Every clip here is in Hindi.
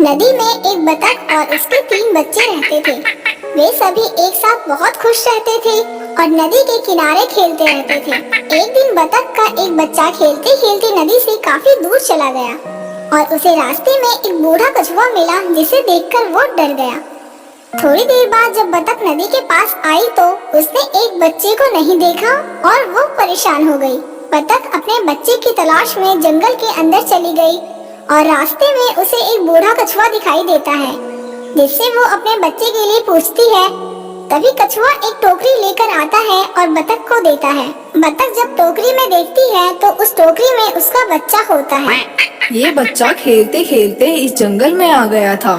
नदी में एक बतख और उसके 3 बच्चे रहते थे। वे सभी एक साथ बहुत खुश रहते थे और नदी के किनारे खेलते रहते थे। एक दिन बतख का एक बच्चा खेलते खेलते नदी से काफी दूर चला गया और उसे रास्ते में एक बूढ़ा कछुआ मिला, जिसे देखकर वो डर गया। थोड़ी देर बाद जब बतख नदी के पास आई तो उसने एक बच्चे को नहीं देखा और वो परेशान हो गई। बतख अपने बच्चे की तलाश में जंगल के अंदर चली गई और रास्ते में उसे एक बूढ़ा कछुआ दिखाई देता है, जिससे वो अपने बच्चे के लिए पूछती है। तभी कछुआ एक टोकरी लेकर आता है और बतख को देता है। बतख जब टोकरी में देखती है तो उस टोकरी में उसका बच्चा होता है। ये बच्चा खेलते खेलते इस जंगल में आ गया था,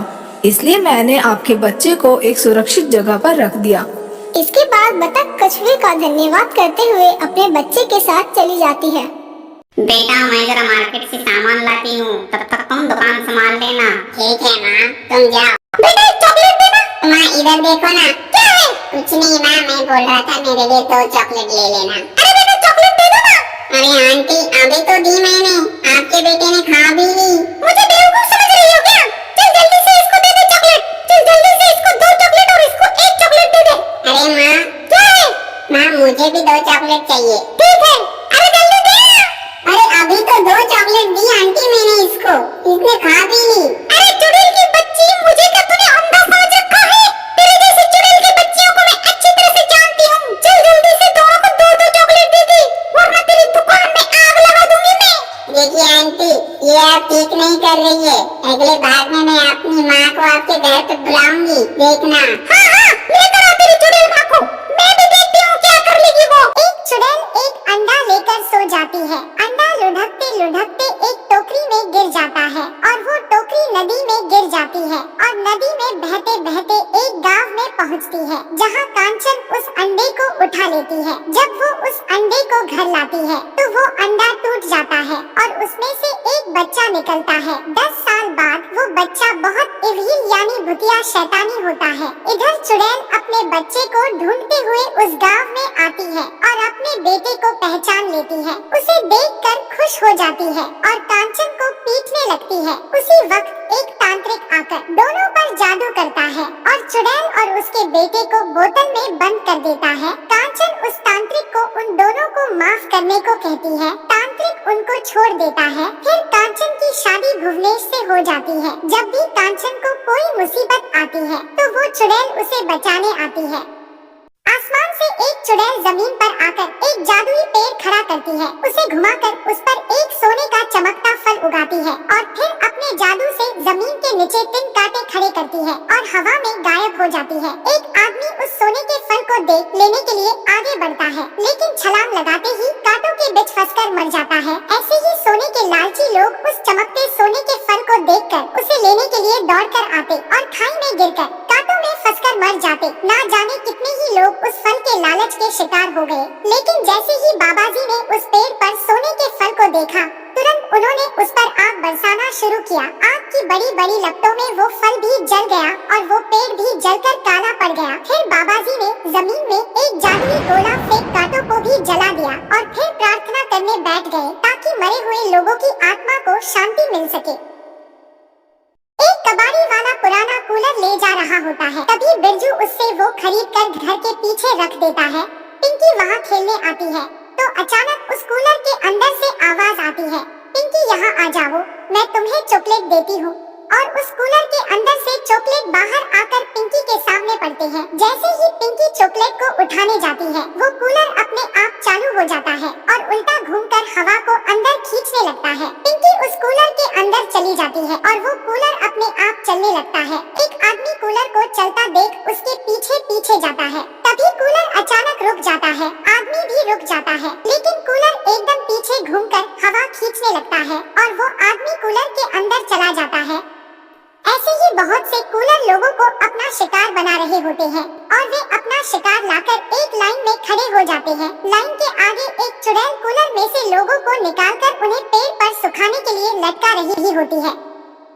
इसलिए मैंने आपके बच्चे को एक सुरक्षित जगह पर रख दिया। इसके बाद बतख कछुए का धन्यवाद करते हुए अपने बच्चे के साथ चली जाती है। बेटा, मैं जरा मार्केट से सामान लाती हूँ, तब तक तुम दुकान संभाल लेना। ठीक है माँ, तुम जाओ। बेटा, चॉकलेट देना। माँ इधर देखो ना। क्या है? कुछ नहीं माँ, मैं बोल रहा था मेरे लिए 2 चॉकलेट ले लेना। अरे बेटा, चॉकलेट दे दो ना। अरे आंटी, अभी तो दी मैंने, आपके बेटे ने खा भी ली। मुझे बेवकूफ समझ रही हो क्या? चल जल्दी से इसको दे दे चॉकलेट। चल जल्दी से इसको 2 चॉकलेट और इसको 1 चॉकलेट दे दे। अरे माँ, क्या है? माँ मुझे भी 2 चॉकलेट चाहिए। ठीक है, अरे जल्दी दे। अरे अभी तो 2 चॉकलेट दी आंटी मैंने इसको, इसने खा भी ली। अरे चुड़ैल की बच्ची, मुझे क्या तूने अंधा समझ रखा है? तेरे जैसी चुड़ैल की बच्चियों को मैं अच्छी तरह से जानती हूँ। चल जल्दी से दोनों को 2-2 चॉकलेट दे दे, वरना तेरी दुकान में आग लगा दूंगी मैं। देखिए आंटी, ये आप ठीक नहीं कर रही है। अगले भाग में मैं अपनी माँ को आपके घर पे बुलाऊंगी, देखना। हाँ हाँ, लेकर आ तेरी चुड़ैल माँ को, मैं भी देखती हूँ क्या कर लेगी वो। एक चुड़ैल एक अंडा लेकर सो जाती है। अंडा लुढ़कते लुढ़कते एक टोकरी में गिर जाता है और वो टोकरी नदी में गिर जाती है और नदी में बहते बहते एक गांव में पहुंचती है, जहां कांचन उस अंडे को उठा लेती है। जब वो उस अंडे को घर लाती है तो वो अंडा टूट जाता है और उसमें से एक बच्चा निकलता है। 10 साल बाद वो बच्चा बहुत इविल यानी भुतिया शैतानी होता है। इधर चुड़ैल अपने बच्चे को ढूंढते हुए उस गांव में आती है और अपने बेटे को पहचान लेती है। उसे देखकर खुश हो जाती है और कांचन को पीटने लगती है। उसी वक्त एक तांत्रिक आकर दोनों पर जादू करता है और चुड़ैल और उसके बेटे को बोतल में बंद कर देता है। कांचन उस तांत्रिक को उन दोनों को माफ करने को कहती है। तांत्रिक उनको छोड़ देता है। फिर कांचन की शादी भुवनेश से हो जाती है। जब भी कांचन को कोई मुसीबत आती है तो वो चुड़ैल उसे बचाने आती है। आसमान से एक चुड़ैल जमीन पर आकर एक जादुई पेड़ खड़ा करती है। उसे घुमाकर उस पर एक सोने का चमकता फल उगाती है और फिर अपने जादू से जमीन के नीचे 3 कांटे खड़े करती है और हवा में गायब हो जाती है। एक आदमी उस सोने के फल को देख लेने के लिए आगे बढ़ता है, लेकिन छलांग लगाते ही कांटों के बीच फंसकर मर जाता है। ऐसे ही सोने के लालची लोग उस चमकते सोने के फल को देखकर उसे लेने के लिए दौड़कर आते और खाई में गिरकर कांटों में फंसकर मर जाते। ना जाने कितने ही लोग उस फल के लालच के शिकार हो गए। लेकिन जैसे ही बाबाजी ने उस पेड़ पर सोने के फल को देखा, तुरंत उन्होंने उस पर आग बरसाना शुरू किया। आग की बड़ी बड़ी लपटों में वो फल भी जल गया और वो पेड़ भी जलकर काला पड़ गया। फिर बाबाजी ने जमीन में एक जादुई गोला फेंक कांटों को भी जला दिया और फिर प्रार्थना करने बैठ गए ताकि मरे हुए लोगों की आत्मा को शांति मिल सके। एक कबाड़ी वाला पुराना कूलर ले जा रहा होता है। तभी बिरजू उससे वो खरीद कर घर के पीछे रख देता है। पिंकी वहाँ खेलने आती है तो अचानक उस कूलर के अंदर से आवाज आती है, पिंकी यहाँ आ जाओ, मैं तुम्हें चॉकलेट देती हूँ। और उस कूलर के अंदर से चॉकलेट बाहर आकर पिंकी के सामने पड़ते हैं। जैसे ही पिंकी चॉकलेट को उठाने जाती है, वो कूलर अपने आप चालू हो जाता है और उल्टा घूमकर हवा को अंदर खींचने लगता है। पिंकी उस कूलर के अंदर चली जाती है और वो कूलर अपने आप चलने लगता है। एक आदमी कूलर को चलता देख उसके पीछे पीछे जाता है। तभी कूलर अचानक रुक जाता है, आदमी भी रुक जाता है, लेकिन कूलर एकदम पीछे घूमकर हवा खींचने लगता है और वो आदमी कूलर के अंदर चला जाता है। ऐसे ही बहुत से कूलर लोगों को अपना शिकार बना रहे होते हैं और वे अपना शिकार लाकर एक लाइन में खड़े हो जाते हैं। लाइन के आगे एक चुड़ैल कूलर में से लोगों को निकालकर उन्हें पेड़ पर सुखाने के लिए लटका रही होती है।